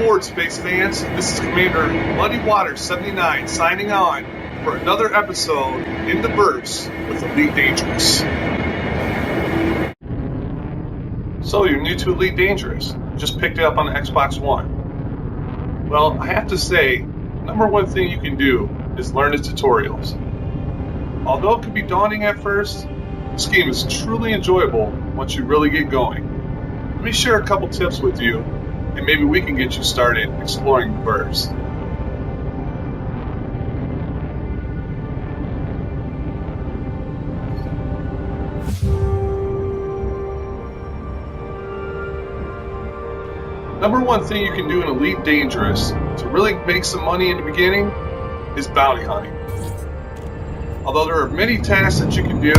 aboard, space fans. This is Commander Muddy Waters 79 signing on for another episode in the Burst with Elite Dangerous. So you're new to Elite Dangerous. Just picked it up on the Xbox One. Well, I have to say, number one thing you can do is learn the tutorials. Although it can be daunting at first, this game is truly enjoyable once you really get going. Let me share a couple tips with you, and maybe we can get you started exploring the Burst. Number one thing you can do in Elite Dangerous to really make some money in the beginning is bounty hunting. Although there are many tasks that you can do,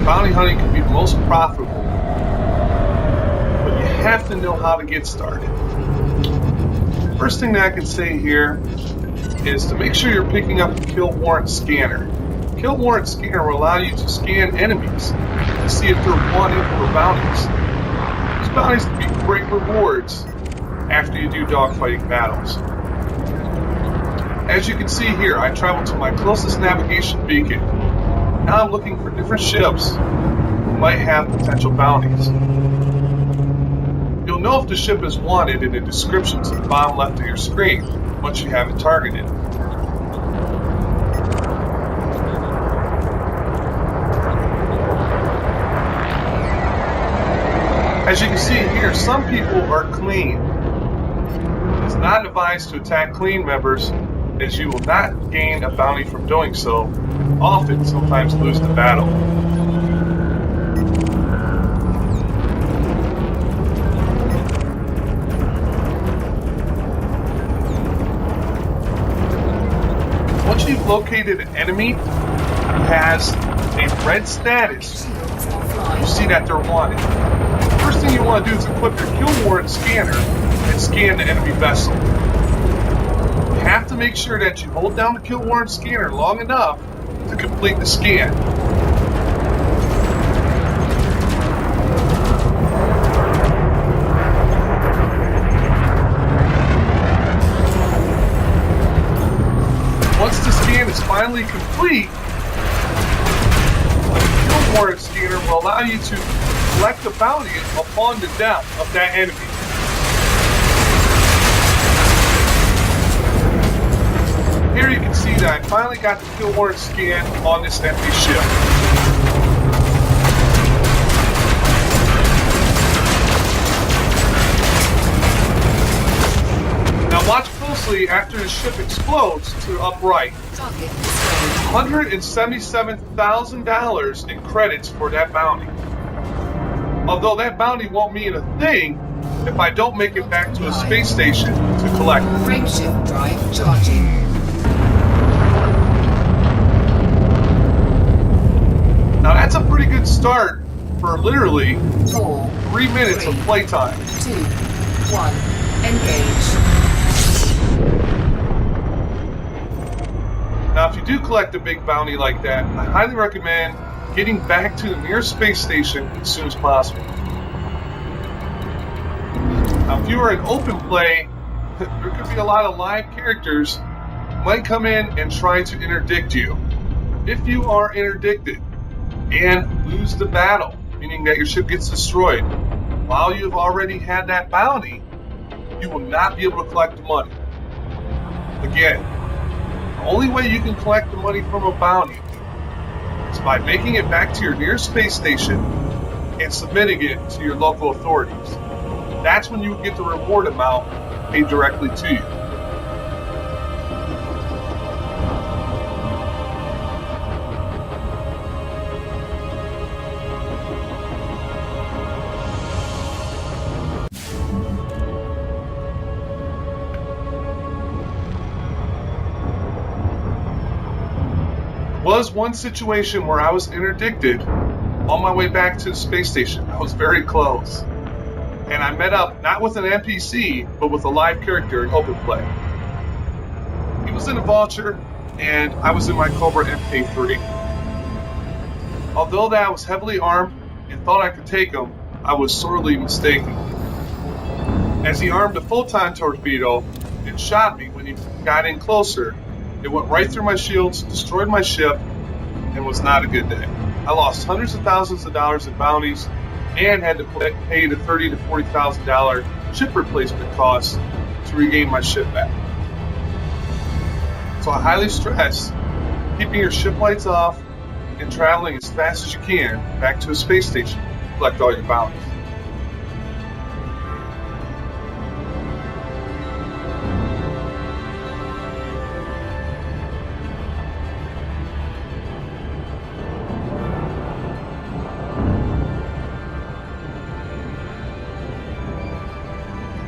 bounty hunting can be the most profitable. But you have to know how to get started. First thing that I can say here is to make sure you're picking up the Kill Warrant Scanner. The Kill Warrant Scanner will allow you to scan enemies to see if they're wanted for bounties. These bounties can be great rewards after you do dogfighting battles. As you can see here, I traveled to my closest navigation beacon. Now I'm looking for different ships who might have potential bounties. You'll know if the ship is wanted in the description to the bottom left of your screen once you have it targeted. As you can see here, some people are clean. It's not advised to attack clean members, as you will not gain a bounty from doing so, often sometimes lose the battle. Once you've located an enemy who has a red status, you see that they're wanted. The first thing you want to do is equip your Kill Warrant Scanner and scan the enemy vessel. You have to make sure that you hold down the Kill Warrant Scanner long enough to complete the scan. Once the scan is finally complete, the Kill Warrant Scanner will allow you to collect the bounty upon the death of that enemy. Here you can see that I finally got the Kill Warrant scan on this empty ship. Now watch closely after the ship explodes to the upright. $177,000 in credits for that bounty. Although that bounty won't mean a thing if I don't make it back to a space station to collect it. Frameshift drive charging. Now that's a pretty good start for literally 4, 3 minutes 3, of playtime. 2, 1, engage. Now if you do collect a big bounty like that, I highly recommend getting back to the nearest space station as soon as possible. Now if you are in open play, there could be a lot of live characters who might come in and try to interdict you. If you are interdicted and lose the battle, meaning that your ship gets destroyed, while you've already had that bounty, you will not be able to collect the money. Again, the only way you can collect the money from a bounty is by making it back to your nearest space station and submitting it to your local authorities. That's when you will get the reward amount paid directly to you. Was one situation where I was interdicted on my way back to the space station. I was very close. And I met up not with an NPC, but with a live character in open play. He was in a Vulture, and I was in my Cobra MK3. Although that I was heavily armed and thought I could take him, I was sorely mistaken. As he armed a photon torpedo and shot me when he got in closer, it went right through my shields, destroyed my ship, and was not a good day. I lost hundreds of thousands of dollars in bounties and had to pay the $30,000 to $40,000 ship replacement costs to regain my ship back. So I highly stress keeping your ship lights off and traveling as fast as you can back to a space station to collect all your bounties.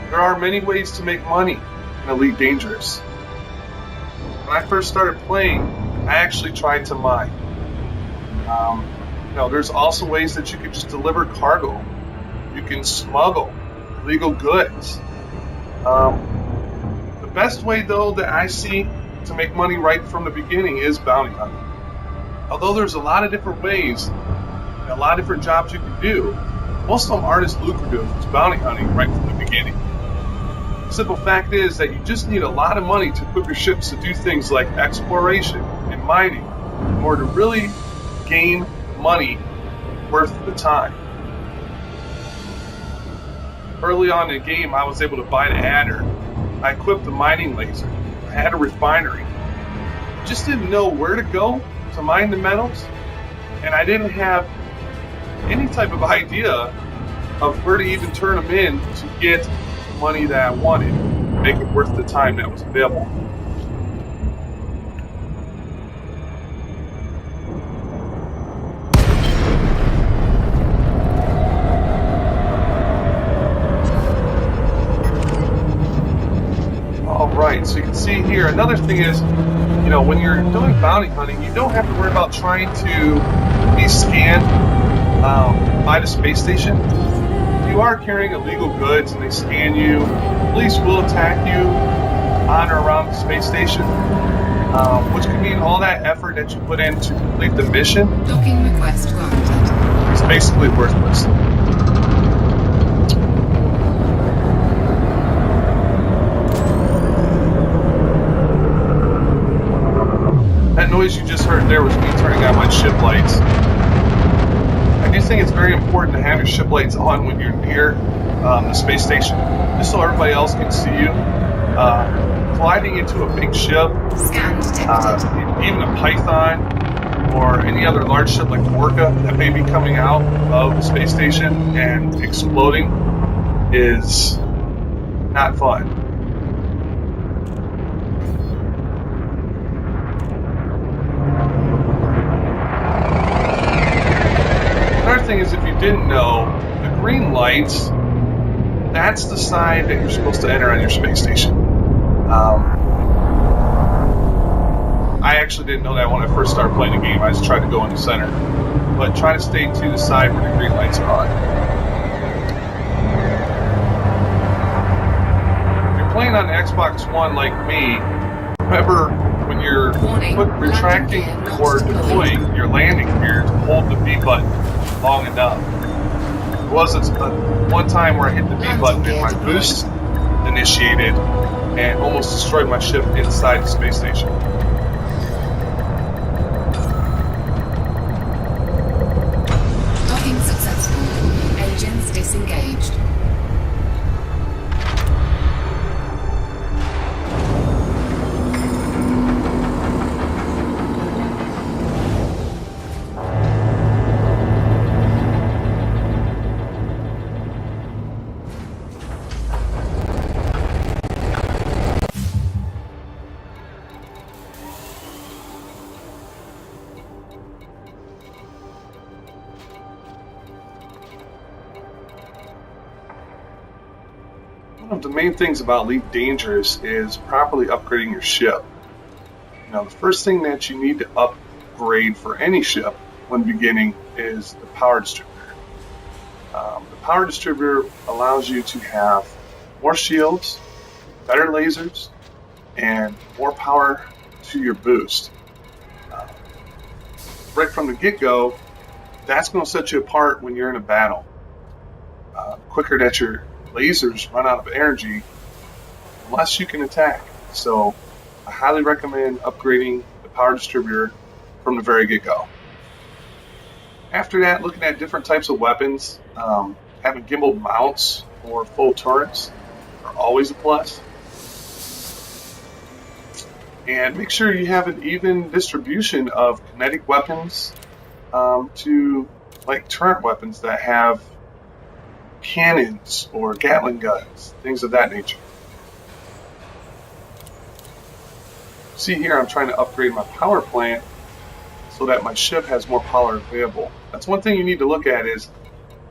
There are many ways to make money in Elite Dangerous. When I first started playing, I actually tried to mine. There's also ways that you can just deliver cargo. You can smuggle illegal goods. The best way, though, that I see to make money right from the beginning is bounty hunting. Although there's a lot of different ways and a lot of different jobs you can do, most of them aren't as lucrative as bounty hunting right from the beginning. The simple fact is that you just need a lot of money to equip your ships to do things like exploration and mining in order to really gain money worth the time. Early on in the game, I was able to buy the adder. I equipped the mining laser. I had a refinery. I just didn't know where to go to mine the metals, and I didn't have any type of idea of where to even turn them in to get the money that I wanted, make it worth the time that was available. Alright, so you can see here, another thing is, when you're doing bounty hunting, you don't have to worry about trying to be scanned by the space station. If you are carrying illegal goods and they scan you, police will attack you on or around the space station, which can mean all that effort that you put in to complete the mission Docking request granted. is basically worthless. That noise you just heard there was me turning on my ship lights. I do think it's very important to have your ship lights on when you're near the space station, just so everybody else can see you. Colliding into a big ship, Scan detected. even a Python, or any other large ship like Orca that may be coming out of the space station and exploding is not fun. Another thing is, if you didn't know, the green lights, that's the side that you're supposed to enter on your space station. I actually didn't know that when I first started playing the game. I just tried to go in the center. But try to stay to the side where the green lights are on. If you're playing on the Xbox One like me, remember when you're retracting or deploying your landing gear to hold the B button long enough. There was one time where I hit the B button and my boost initiated and almost destroyed my ship inside the space station. Docking successful. Engines disengaged. One of the main things about Elite Dangerous is properly upgrading your ship. Now, the first thing that you need to upgrade for any ship when beginning is the power distributor. The power distributor allows you to have more shields, better lasers, and more power to your boost. Right from the get-go, that's going to set you apart when you're in a battle. The quicker that your lasers run out of energy unless you can attack. So I highly recommend upgrading the power distributor from the very get-go. After that, looking at different types of weapons, having gimbal mounts or full turrets are always a plus. And make sure you have an even distribution of kinetic weapons to like turret weapons that have cannons or Gatling guns, things of that nature. See here, I'm trying to upgrade my power plant so that my ship has more power available. That's one thing you need to look at is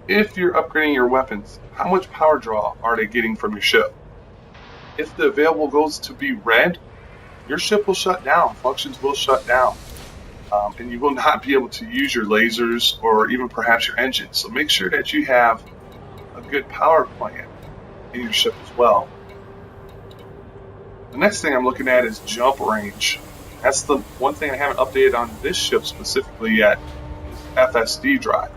if you're upgrading your weapons, how much power draw are they getting from your ship? If the available goes to be red, your ship will shut down, functions will shut down, and you will not be able to use your lasers or even perhaps your engines. So make sure that you have a good power plant in your ship as well. The next thing I'm looking at is jump range. That's the one thing I haven't updated on this ship specifically yet, is FSD drive.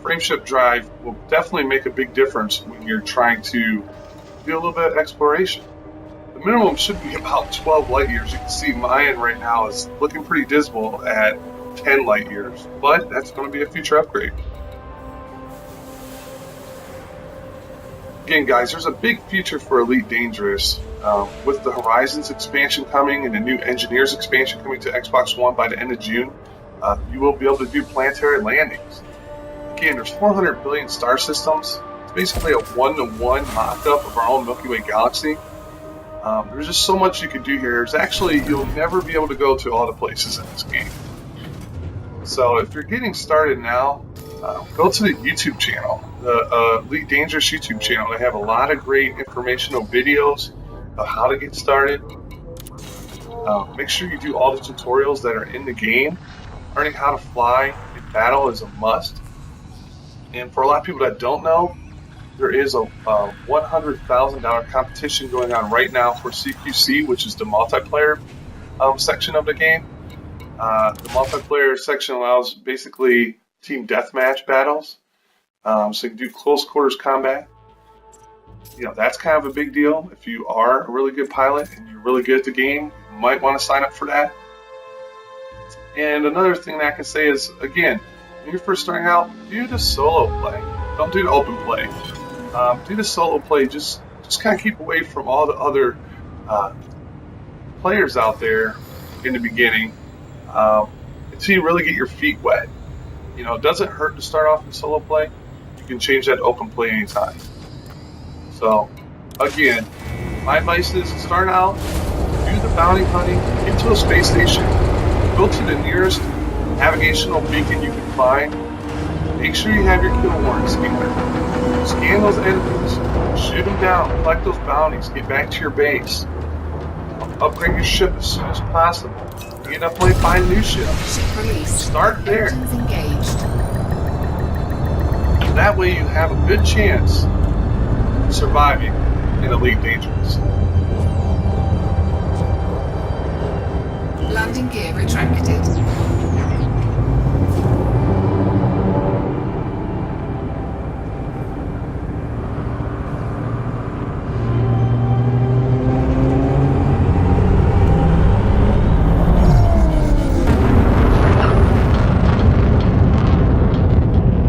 Frameship drive will definitely make a big difference when you're trying to do a little bit of exploration. The minimum should be about 12 light years. You can see mine right now is looking pretty dismal at 10 light years, but that's going to be a future upgrade. Again, guys, there's a big future for Elite Dangerous. With the Horizons expansion coming and the new Engineers expansion coming to Xbox One by the end of June, you will be able to do planetary landings. Again, there's 400 billion star systems. It's basically a one-to-one mock-up of our own Milky Way galaxy. There's just so much you can do here. There's actually, you'll never be able to go to all the places in this game. So if you're getting started now, go to the YouTube channel, the Elite Dangerous YouTube channel. They have a lot of great informational videos of how to get started. Make sure you do all the tutorials that are in the game. Learning how to fly in battle is a must. And for a lot of people that don't know, there is a $100,000 competition going on right now for CQC, which is the multiplayer section of the game. The multiplayer section allows basically team deathmatch battles, so you can do close quarters combat. You know, that's kind of a big deal. If you are a really good pilot and you're really good at the game, you might want to sign up for that. And another thing that I can say is, again, when you're first starting out, do the solo play. Don't do the open play. Do the solo play. Just kind of keep away from all the other players out there in the beginning until you really get your feet wet. You know, it doesn't hurt to start off in solo play. You can change that to open play anytime. So, again, my advice is start out, do the bounty hunting, get to a space station, go to the nearest navigational beacon you can find. Make sure you have your kill warrant scanner. Scan those enemies, shoot them down, collect those bounties, get back to your base. Upgrade your ship as soon as possible. You get enough money, find a new ship. Ship released. Start there. Engines engaged. That way you have a good chance of surviving in Elite Dangerous. Landing gear retracted.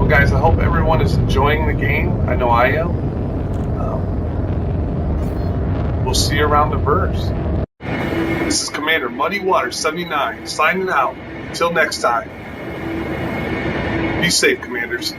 Guys, I hope everyone is enjoying the game. I know I am. We'll see you around the verse. This is Commander Muddy Water 79 signing out. Until next time. Be safe, Commanders.